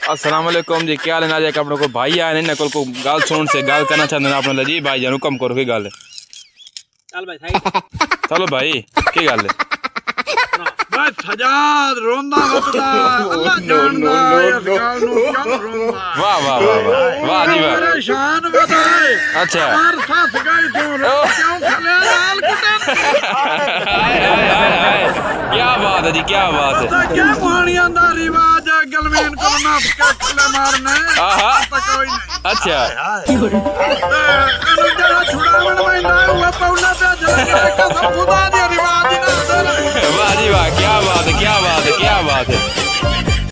अस्सलाम वालेकुम जी, क्या लेना जाए अपने को भाई आए नहीं नकल को गाल सुन से गाल करना चाहते हैं अपने जी भाई जानू कम करो की गल चल भाई साइड चलो भाई की गल बस हजार रोंदा वतदा अल्लाह जानदा इस गाल नु क्यों रोंदा। वाह वाह वाह वाह वाह जी वाह परेशान बताए अच्छा यार फंस गई तू क्यों खले लाल कुटे हाय हाय हाय हाय क्या बात है जी क्या बात है पता क्या कहानियां दा रिवाज है गलवेन को नाप के खले मारने आहा कोई नहीं अच्छा अनु जरा छुड़ावन में ना हुआ पौना पे जरा कसम खुदा दी